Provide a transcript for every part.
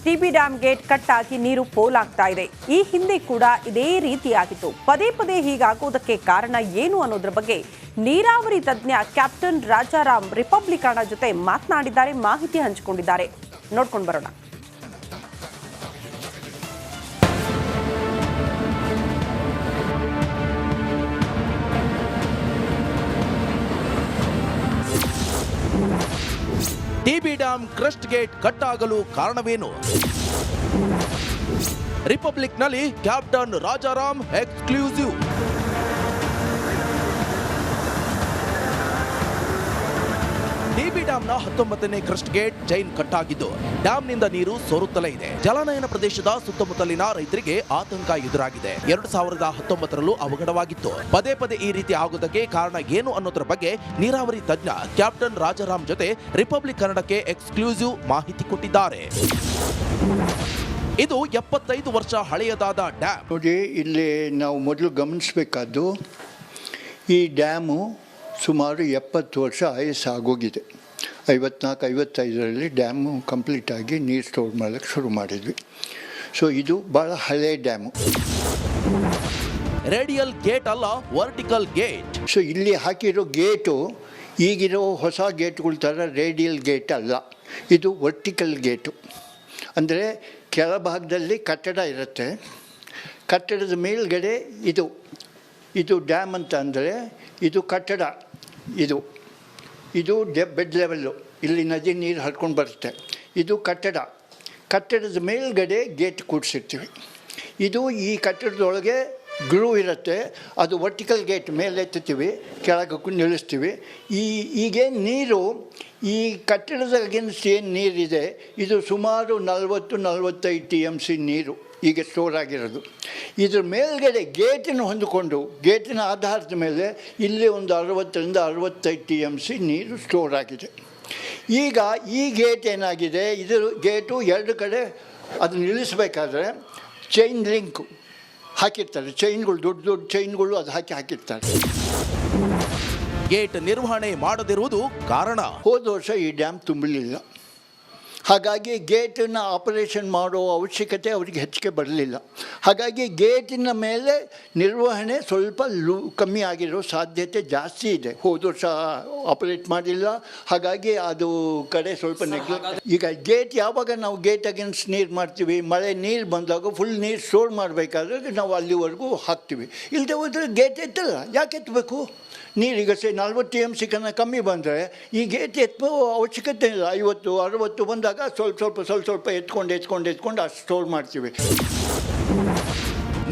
TB dam gate cut ಆಗಿ ನೀರು ಪೋಲಾಗ್ತಾ ಇದೆ. ಈ ಹಿಂದೆ ಕೂಡ ಇದೇ ರೀತಿಯಾಗಿತ್ತು. ಪದೇ ಪದೇ ಹೀಗಾಗುವುದಕ್ಕೆ ಕಾರಣ ಏನು ಅನ್ನೋದ್ರ ಬಗ್ಗೆ ನೀರಾವರಿ ತಜ್ಞ ಕ್ಯಾಪ್ಟನ್ ರಾಜಾರಾಮ್ ರಿಪಬ್ಲಿಕನ ಜೊತೆ ಮಾತನಾಡಿದ್ದಾರೆ, ಮಾಹಿತಿ ಹಂಚಿಕೊಂಡಿದ್ದಾರೆ. ನೋಡ್ಕೊಂಡು ಬರೋಣ. TB dam crest gate cut ಆಗಲು ಕಾರಣವೇನು? ರಿಪಬ್ಲಿಕ್ನಲ್ಲಿ ಕ್ಯಾಪ್ಟನ್ ರಾಜಾರಾಮ್ ಎಕ್ಸ್ಕ್ಲೂಸಿವ್. ಟಿಬಿ ಡ್ಯಾಮ್ನ 19ನೇ ಕ್ರಸ್ಟ್ ಗೇಟ್ ಚೈನ್ ಕಟ್ ಆಗಿದ್ದು ಡ್ಯಾಮ್ನಿಂದ ನೀರು ಸೋರುತ್ತಲೇ ಇದೆ. ಜಲಾನಯನ ಪ್ರದೇಶದ ಸುತ್ತಮುತ್ತಲಿನ ರೈತರಿಗೆ ಆತಂಕ ಎದುರಾಗಿದೆ. 2019ರಲ್ಲೂ ಅವಘಡವಾಗಿತ್ತು. ಪದೇ ಪದೇ ಈ ರೀತಿ ಆಗುವುದಕ್ಕೆ ಕಾರಣ ಏನು ಅನ್ನೋದ್ರ ಬಗ್ಗೆ ನೀರಾವರಿ ತಜ್ಞ ಕ್ಯಾಪ್ಟನ್ ರಾಜಾರಾಮ್ ಜೊತೆ ರಿಪಬ್ಲಿಕ್ ಕನ್ನಡಕ್ಕೆ ಎಕ್ಸ್ಕ್ಲೂಸಿವ್ ಮಾಹಿತಿ ಕೊಟ್ಟಿದ್ದಾರೆ. ಇದು 75 ವರ್ಷ ಹಳೆಯದಾದ ಡ್ಯಾಮ್. ನೋಡಿ, ಇಲ್ಲಿ ನಾವು ಮೊದಲು ಗಮನಿಸಬೇಕಾದ್ದು, ಈ ಡ್ಯಾಮು ಸುಮಾರು 70 ವರ್ಷ ಆಯಸ್ಸು ಆಗೋಗಿದೆ. 54-55ರಲ್ಲಿ ಡ್ಯಾಮು ಕಂಪ್ಲೀಟಾಗಿ ನೀರು ಸ್ಟೋರ್ ಮಾಡೋಕ್ಕೆ ಶುರು ಮಾಡಿದ್ವಿ. ಸೊ ಇದು ಭಾಳ ಹಳೆ ಡ್ಯಾಮು. ರೇಡಿಯಲ್ ಗೇಟ್ ಅಲ್ಲ, ವರ್ಟಿಕಲ್ ಗೇಟ್. ಸೊ ಇಲ್ಲಿ ಹಾಕಿರೋ ಗೇಟು ಈಗಿರೋ ಹೊಸ ಗೇಟ್ಗಳ ಥರ ರೇಡಿಯಲ್ ಗೇಟ್ ಅಲ್ಲ, ಇದು ವರ್ಟಿಕಲ್ ಗೇಟು. ಅಂದರೆ ಕೆಳಭಾಗದಲ್ಲಿ ಕಟ್ಟಡ ಇರುತ್ತೆ, ಕಟ್ಟಡದ ಮೇಲ್ಗಡೆ ಇದು ಡ್ಯಾಮ್ ಅಂತ ಅಂದರೆ ಇದು ಕಟ್ಟಡ, ಇದು ಬೆಡ್ ಲೆವೆಲ್ಲು, ಇಲ್ಲಿ ನದಿ ನೀರು ಹರ್ಕೊಂಡು ಬರುತ್ತೆ. ಇದು ಕಟ್ಟಡದ ಮೇಲ್ಗಡೆ ಗೇಟ್ ಕೂಡಿಸಿರ್ತೀವಿ. ಇದು ಈ ಕಟ್ಟಡದೊಳಗೆ ಗ್ರೂವ್ ಇರುತ್ತೆ, ಅದು ವರ್ಟಿಕಲ್ ಗೇಟ್ ಮೇಲೆ ಎತ್ತುತ್ತೀವಿ, ಕೆಳಗಕ್ಕೂ ನಿಲ್ಲಿಸ್ತೀವಿ. ಈಗೇನು ನೀರು ಈ ಕಟ್ಟಡದ ಅಗೇನ್ಸ್ಟ್ ಏನು ನೀರಿದೆ, ಇದು ಸುಮಾರು 40-45 TMC ನೀರು ಈಗ ಸ್ಟೋರ್ ಆಗಿರೋದು. ಇದ್ರ ಮೇಲ್ಗಡೆ ಗೇಟನ್ನು ಹೊಂದಿಕೊಂಡು ಗೇಟಿನ ಆಧಾರದ ಮೇಲೆ ಇಲ್ಲಿ ಒಂದು 60-65 TMC ನೀರು ಸ್ಟೋರ್ ಆಗಿದೆ. ಈಗ ಈ ಗೇಟ್ ಏನಾಗಿದೆ, ಇದು ಗೇಟು ಎರಡು ಕಡೆ ಅದು ನಿಲ್ಲಿಸಬೇಕಾದ್ರೆ ಚೈನ್ ಲಿಂಕ್ ಹಾಕಿರ್ತಾರೆ, ಚೈನ್ಗಳು ದೊಡ್ಡ ಚೈನ್ಗಳು ಅದು ಹಾಕಿರ್ತಾರೆ. ಗೇಟ್ ನಿರ್ವಹಣೆ ಮಾಡದಿರುವುದು ಕಾರಣ. ಹೋದ ವರ್ಷ ಈ ಡ್ಯಾಮ್ ತುಂಬಲಿಲ್ಲ, ಹಾಗಾಗಿ ಗೇಟನ್ನು ಆಪರೇಷನ್ ಮಾಡೋ ಅವಶ್ಯಕತೆ ಅವರಿಗೆ ಹೆಚ್ಚಿಗೆ ಬರಲಿಲ್ಲ. ಹಾಗಾಗಿ ಗೇಟಿನ ಮೇಲೆ ನಿರ್ವಹಣೆ ಸ್ವಲ್ಪ ಕಮ್ಮಿ ಆಗಿರೋ ಸಾಧ್ಯತೆ ಜಾಸ್ತಿ ಇದೆ. ಹೋದ ವರ್ಷ ಆಪರೇಟ್ ಮಾಡಿಲ್ಲ, ಹಾಗಾಗಿ ಅದು ಕಡೆ ಸ್ವಲ್ಪ ಈಗ ಗೇಟ್ ಯಾವಾಗ ನಾವು ಗೇಟ್ ಅಗೇನ್ಸ್ಟ್ ನೀರು ಮಾಡ್ತೀವಿ, ಮಳೆ ನೀರು ಬಂದಾಗ ಫುಲ್ ನೀರು ಸ್ಟೋರ್ ಮಾಡಬೇಕಾದ್ರೆ ನಾವು ಅಲ್ಲಿವರೆಗೂ ಹಾಕ್ತೀವಿ. ಇಲ್ಲದೆ ಹೋದರೆ ಗೇಟ್ ಎತ್ತಲ್ಲ, ಯಾಕೆ ಎತ್ತಬೇಕು? ನೀರೀಗ 40 TMC ಕಮ್ಮಿ ಬಂದರೆ ಈ ಗೇಟ್ ಎತ್ತೋ ಅವಶ್ಯಕತೆ ಇಲ್ಲ. 50-60 ಬಂದಾಗ ಸ್ವಲ್ಪ ಎತ್ಕೊಂಡು ಅಷ್ಟು ಸ್ಟೋರ್ ಮಾಡ್ತೀವಿ.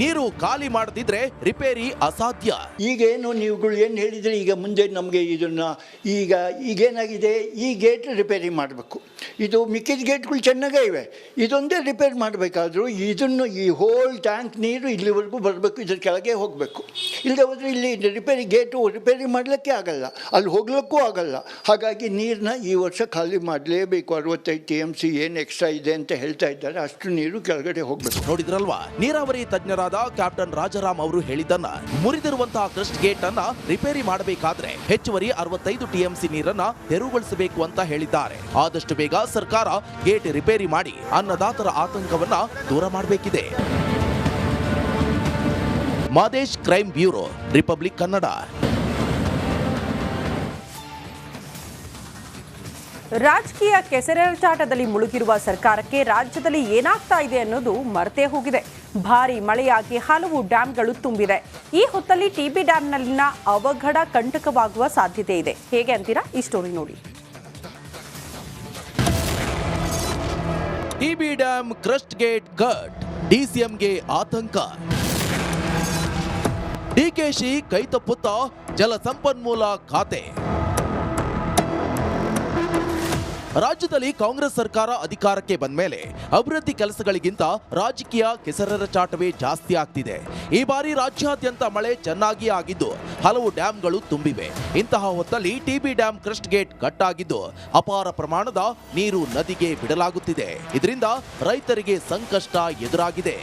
ನೀರು ಖಾಲಿ ಮಾಡದಿದ್ರೆ ರಿಪೇರಿ ಅಸಾಧ್ಯ. ಈಗೇನು ನೀವುಗಳು ಏನು ಹೇಳಿದರೆ, ಈಗ ಮುಂದೆ ನಮಗೆ ಇದನ್ನು ಈಗೇನಾಗಿದೆ, ಈ ಗೇಟ್ ರಿಪೇರಿ ಮಾಡಬೇಕು. ಇದು ಮಿಕ್ಕಿದ ಗೇಟ್ಗಳು ಚೆನ್ನಾಗೇ ಇವೆ, ಇದೊಂದೇ ರಿಪೇರ್ ಮಾಡಬೇಕಾದ್ರೂ ಈ ಹೋಲ್ ಟ್ಯಾಂಕ್ ನೀರು ಇಲ್ಲಿವರೆಗೂ ಬರಬೇಕು, ಇದ್ರ ಕೆಳಗೆ ಹೋಗಬೇಕು. ಇಲ್ಲದೆ ಹೋದರೆ ಇಲ್ಲಿ ರಿಪೇರಿ ಮಾಡಲಿಕ್ಕೆ ಆಗಲ್ಲ, ಅಲ್ಲಿ ಹೋಗ್ಲಿಕ್ಕೂ ಆಗಲ್ಲ. ಹಾಗಾಗಿ ನೀರನ್ನ ಈ ವರ್ಷ ಖಾಲಿ ಮಾಡಲೇಬೇಕು. 65 TMC ಏನು ಎಕ್ಸ್ಟ್ರಾ ಇದೆ ಅಂತ ಹೇಳ್ತಾ ಇದ್ದಾರೆ, ಅಷ್ಟು ನೀರು ಕೆಳಗಡೆ ಹೋಗಬೇಕು. ನೋಡಿದ್ರಲ್ವಾ, ನೀರಾವರಿ ತಜ್ಞರಾದ ಕ್ಯಾಪ್ಟನ್ ರಾಜಾರಾಮ್ ಅವರು ಹೇಳಿದ್ದನ್ನ. ಮುರಿದಿರುವಂತಹ ಕ್ರಸ್ಟ್ ಗೇಟ್ ಅನ್ನ ರಿಪೇರಿ ಮಾಡಬೇಕಾದ್ರೆ ಹೆಚ್ಚುವರಿ 65 TMC ನೀರನ್ನ ತೆರವುಗೊಳಿಸಬೇಕು ಅಂತ ಹೇಳಿದ್ದಾರೆ. ಆದಷ್ಟು ಬೇಗ ಸರ್ಕಾರ ಗೇಟ್ ರಿಪೇರಿ ಮಾಡಿ ಅನ್ನದಾತರ ಆತಂಕವನ್ನ ದೂರ ಮಾಡಬೇಕಿದೆ. Madesh, crime bureau, republic Kannada. ರಾಜಕೀಯ ಕೆಸರೆರಚಾಟದಲ್ಲಿ ಮುಳುಗಿರುವ ಸರ್ಕಾರಕ್ಕೆ ರಾಜ್ಯದಲ್ಲಿ ಏನಾಗ್ತಾ ಇದೆ ಅನ್ನೋದು ಮರೆತೇ ಹೋಗಿದೆ. ಭಾರಿ ಮಳೆಯಾಗಿ ಹಲವು ಡ್ಯಾಂಗಳು ತುಂಬಿದೆ. ಈ ಹೊತ್ತಲ್ಲಿ ಟಿಬಿ ಡ್ಯಾಂನಲ್ಲಿನ ಅವಘಡ ಕಂಟಕವಾಗುವ ಸಾಧ್ಯತೆ ಇದೆ. ಹೇಗೆ ಅಂತೀರಾ? ಈ ಸ್ಟೋರಿ ನೋಡಿ. TB dam crest gate cut, ಡಿಸಿಎಂಗೆ ಆತಂಕ. ಡಿಕೆಶಿ ಕೈತಪ್ಪುತ್ತ ಜಲಸಂಪನ್ಮೂಲ ಖಾತೆ. ರಾಜ್ಯದಲ್ಲಿ ಕಾಂಗ್ರೆಸ್ ಸರ್ಕಾರ ಅಧಿಕಾರಕ್ಕೆ ಬಂದ ಮೇಲೆ ಅಭಿವೃದ್ಧಿ ಕೆಲಸಗಳಿಗಿಂತ ರಾಜಕೀಯ ಕೆಸರೆರಚಾಟವೇ ಜಾಸ್ತಿ ಆಗ್ತಿದೆ. ಈ ಬಾರಿ ರಾಜ್ಯಾದ್ಯಂತ ಮಳೆ ಚೆನ್ನಾಗಿ ಆಗಿದ್ದು ಹಲವು ಡ್ಯಾಂಗಳು ತುಂಬಿವೆ. ಇಂತಹ ಹೊತ್ತಲ್ಲಿ TB dam crest gate cut ಆಗಿದ್ದು ಅಪಾರ ಪ್ರಮಾಣದ ನೀರು ನದಿಗೆ ಬಿಡಲಾಗುತ್ತಿದೆ. ಇದರಿಂದ ರೈತರಿಗೆ ಸಂಕಷ್ಟ ಎದುರಾಗಿದೆ.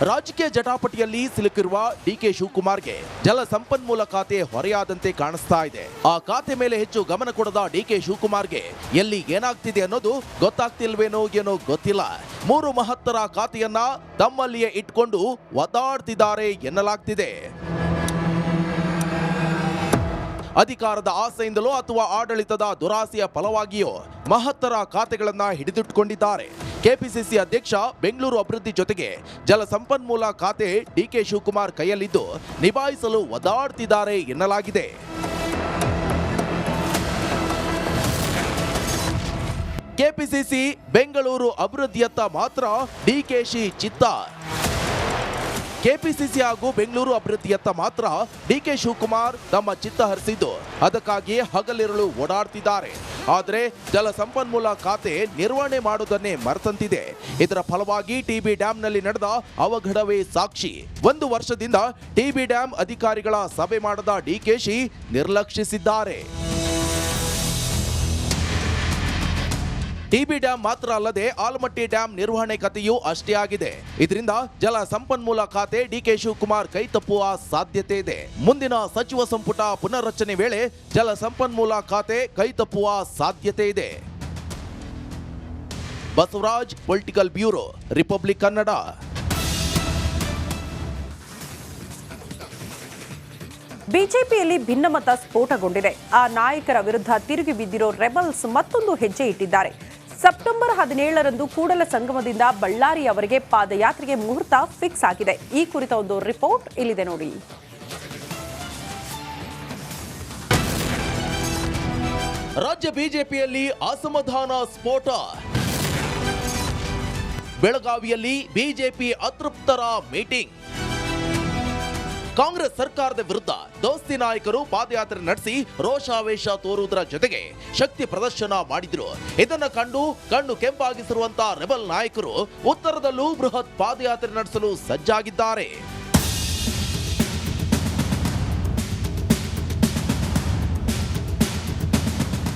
ರಾಜಕೀಯ ಜಟಾಪಟಿಯಲ್ಲಿ ಸಿಲುಕಿರುವ ಡಿಕೆ ಶಿವಕುಮಾರ್ಗೆ ಜಲಸಂಪನ್ಮೂಲ ಖಾತೆ ಹೊರೆಯಾದಂತೆ ಕಾಣಿಸ್ತಾ ಇದೆ. ಆ ಖಾತೆ ಮೇಲೆ ಹೆಚ್ಚು ಗಮನ ಕೊಡದ ಡಿಕೆ ಶಿವಕುಮಾರ್ಗೆ ಎಲ್ಲಿ ಏನಾಗ್ತಿದೆ ಅನ್ನೋದು ಗೊತ್ತಾಗ್ತಿಲ್ವೇನೋ ಏನೋ ಗೊತ್ತಿಲ್ಲ. 3 ಮಹತ್ತರ ಖಾತೆಯನ್ನ ತಮ್ಮಲ್ಲಿಯೇ ಇಟ್ಕೊಂಡು ಒದ್ದಾಡ್ತಿದ್ದಾರೆ ಎನ್ನಲಾಗ್ತಿದೆ. ಅಧಿಕಾರದ ಆಸೆಯಿಂದಲೋ ಅಥವಾ ಆಡಳಿತದ ದುರಾಸೆಯ ಫಲವಾಗಿಯೋ ಮಹತ್ತರ ಖಾತೆಗಳನ್ನ ಹಿಡಿದಿಟ್ಟುಕೊಂಡಿದ್ದಾರೆ. ಕೆಪಿಸಿಸಿ ಅಧ್ಯಕ್ಷ ಬೆಂಗಳೂರು ಅಭಿವೃದ್ಧಿ ಜೊತೆಗೆ ಜಲಸಂಪನ್ಮೂಲ ಖಾತೆ ಡಿಕೆ ಶಿವಕುಮಾರ್ ಕೈಯಲ್ಲಿದ್ದು ನಿಭಾಯಿಸಲು ಒದ್ದಾಡ್ತಿದ್ದಾರೆ ಎನ್ನಲಾಗಿದೆ. ಕೆಪಿಸಿಸಿ ಬೆಂಗಳೂರು ಅಭಿವೃದ್ಧಿಯತ್ತ ಮಾತ್ರ ಡಿಕೆಶಿ ಚಿತ್ತ. ಕೆಪಿಸಿಸಿ ಹಾಗೂ ಬೆಂಗಳೂರು ಅಭಿವೃದ್ಧಿಯತ್ತ ಮಾತ್ರ ಡಿಕೆ ಶಿವಕುಮಾರ್ ತಮ್ಮ ಚಿತ್ತ ಹರಿಸಿದ್ದು ಅದಕ್ಕಾಗಿ ಹಗಲಿರುಳು ಓಡಾಡ್ತಿದ್ದಾರೆ. ಆದರೆ ಜಲಸಂಪನ್ಮೂಲ ಖಾತೆ ನಿರ್ವಹಣೆ ಮಾಡುವುದನ್ನೇ ಮರೆತಂತಿದೆ. ಇದರ ಫಲವಾಗಿ ಟಿಬಿ ಡ್ಯಾಂನಲ್ಲಿ ನಡೆದ ಅವಘಡವೇ ಸಾಕ್ಷಿ. 1 ವರ್ಷದಿಂದ ಟಿಬಿ ಡ್ಯಾಂ ಅಧಿಕಾರಿಗಳ ಸಭೆ ಮಾಡದ ಡಿಕೆಶಿ ನಿರ್ಲಕ್ಷಿಸಿದ್ದಾರೆ. ಟಿಬಿ ಡ್ಯಾಂ ಮಾತ್ರ ಅಲ್ಲದೆ ಆಲಮಟ್ಟಿ ಡ್ಯಾಂ ನಿರ್ವಹಣೆ ಕಥೆಯೂ ಅಷ್ಟೇ ಆಗಿದೆ. ಇದರಿಂದ ಜಲ ಸಂಪನ್ಮೂಲ ಖಾತೆ ಡಿಕೆ ಶಿವಕುಮಾರ್ ಕೈ ತಪ್ಪುವ ಸಾಧ್ಯತೆ ಇದೆ. ಮುಂದಿನ ಸಚಿವ ಸಂಪುಟ ಪುನರ್ರಚನೆ ವೇಳೆ ಜಲ ಸಂಪನ್ಮೂಲ ಖಾತೆ ಕೈ ತಪ್ಪುವ ಸಾಧ್ಯತೆ ಇದೆ. Basavaraj, political bureau, republic Kannada. ಬಿಜೆಪಿಯಲ್ಲಿ ಭಿನ್ನಮತ ಸ್ಫೋಟಗೊಂಡಿದೆ. ಆ ನಾಯಕರ ವಿರುದ್ಧ ತಿರುಗಿ ಬಿದ್ದಿರೋ ರೆಬಲ್ಸ್ ಮತ್ತೊಂದು ಹೆಜ್ಜೆ ಇಟ್ಟಿದ್ದಾರೆ. ಸೆಪ್ಟೆಂಬರ್ 17ರಂದು ಕೂಡಲ ಸಂಗಮದಿಂದ ಬಳ್ಳಾರಿ ಅವರಿಗೆ ಪಾದಯಾತ್ರೆಗೆ ಮುಹೂರ್ತ ಫಿಕ್ಸ್ ಆಗಿದೆ. ಈ ಕುರಿತ ಒಂದು ರಿಪೋರ್ಟ್ ಇಲ್ಲಿದೆ ನೋಡಿ. ರಾಜ್ಯ ಬಿಜೆಪಿಯಲ್ಲಿ ಅಸಮಾಧಾನ ಸ್ಫೋಟ. ಬೆಳಗಾವಿಯಲ್ಲಿ ಬಿಜೆಪಿ ಅತೃಪ್ತರ ಮೀಟಿಂಗ್. ಕಾಂಗ್ರೆಸ್ ಸರ್ಕಾರದ ವಿರುದ್ಧ ದೋಸ್ತಿ ನಾಯಕರು ಪಾದಯಾತ್ರೆ ನಡೆಸಿ ರೋಷಾವೇಶ ತೋರುವುದರ ಜೊತೆಗೆ ಶಕ್ತಿ ಪ್ರದರ್ಶನ ಮಾಡಿದ್ರು. ಇದನ್ನ ಕಂಡು ಕಣ್ಣು ಕೆಂಪಾಗಿಸಿರುವಂತಹ ರೆಬಲ್ ನಾಯಕರು ಉತ್ತರದಲ್ಲೂ ಬೃಹತ್ ಪಾದಯಾತ್ರೆ ನಡೆಸಲು ಸಜ್ಜಾಗಿದ್ದಾರೆ.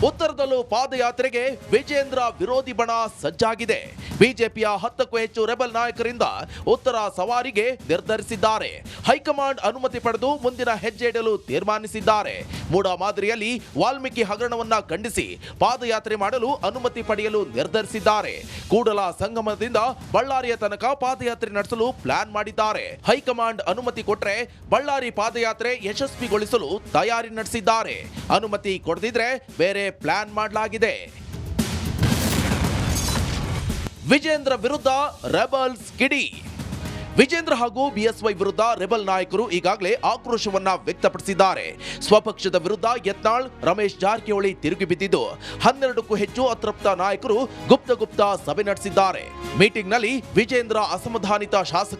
ಉತ್ತರದಲ್ಲೂ ಪಾದಯಾತ್ರೆಗೆ ವಿಜೇಂದ್ರ ವಿರೋಧಿ ಬಣ ಸಜ್ಜಾಗಿದೆ. ಬಿಜೆಪಿಯ 10ಕ್ಕೂ ಹೆಚ್ಚು ರೆಬಲ್ ನಾಯಕರಿಂದ ಉತ್ತರ ಸವಾರಿಗೆ ನಿರ್ಧರಿಸಿದ್ದಾರೆ. ಹೈಕಮಾಂಡ್ ಅನುಮತಿ ಪಡೆದು ಮುಂದಿನ ಹೆಜ್ಜೆ ಇಡಲು ತೀರ್ಮಾನಿಸಿದ್ದಾರೆ. ಮೂಡ ಮಾದರಿಯಲ್ಲಿ ವಾಲ್ಮೀಕಿ ಹಗರಣವನ್ನ ಖಂಡಿಸಿ ಪಾದಯಾತ್ರೆ ಮಾಡಲು ಅನುಮತಿ ಪಡೆಯಲು ನಿರ್ಧರಿಸಿದ್ದಾರೆ. ಕೂಡಲ ಸಂಗಮದಿಂದ ಬಳ್ಳಾರಿಯ ತನಕ ಪಾದಯಾತ್ರೆ ನಡೆಸಲು ಪ್ಲಾನ್ ಮಾಡಿದ್ದಾರೆ. ಹೈಕಮಾಂಡ್ ಅನುಮತಿ ಕೊಟ್ಟರೆ ಬಳ್ಳಾರಿ ಪಾದಯಾತ್ರೆ ಯಶಸ್ವಿಗೊಳಿಸಲು ತಯಾರಿ ನಡೆಸಿದ್ದಾರೆ. ಅನುಮತಿ ಕೊಡದಿದ್ರೆ ಬೇರೆ ಪ್ಲಾನ್ ಮಾಡಲಾಗಿದೆ. ವಿಜೇಂದ್ರ ವಿರುದ್ಧ ರೆಬಲ್ಸ್ ಕಿಡಿ. ವಿಜೇಂದ್ರ ಹಾಗೂ ಬಿಎಸ್ವೈ ವಿರುದ್ಧ ರೆಬಲ್ ನಾಯಕರು ಈಗಾಗಲೇ ಆಕ್ರೋಶವನ್ನ ವ್ಯಕ್ತಪಡಿಸಿದ್ದಾರೆ. ಸ್ವಪಕ್ಷದ ವಿರುದ್ಧ ಯತ್ನಾಳ್, ರಮೇಶ್ ಜಾರಕಿಹೊಳಿ ತಿರುಗಿ ಬಿದ್ದಿದ್ದು 12ಕ್ಕೂ ಹೆಚ್ಚು ಅತೃಪ್ತ ನಾಯಕರು ಗುಪ್ತ ಸಭೆ ನಡೆಸಿದ್ದಾರೆ. ಮೀಟಿಂಗ್ನಲ್ಲಿ ವಿಜೇಂದ್ರ ಅಸಮಾಧಾನಿತ ಶಾಸಕ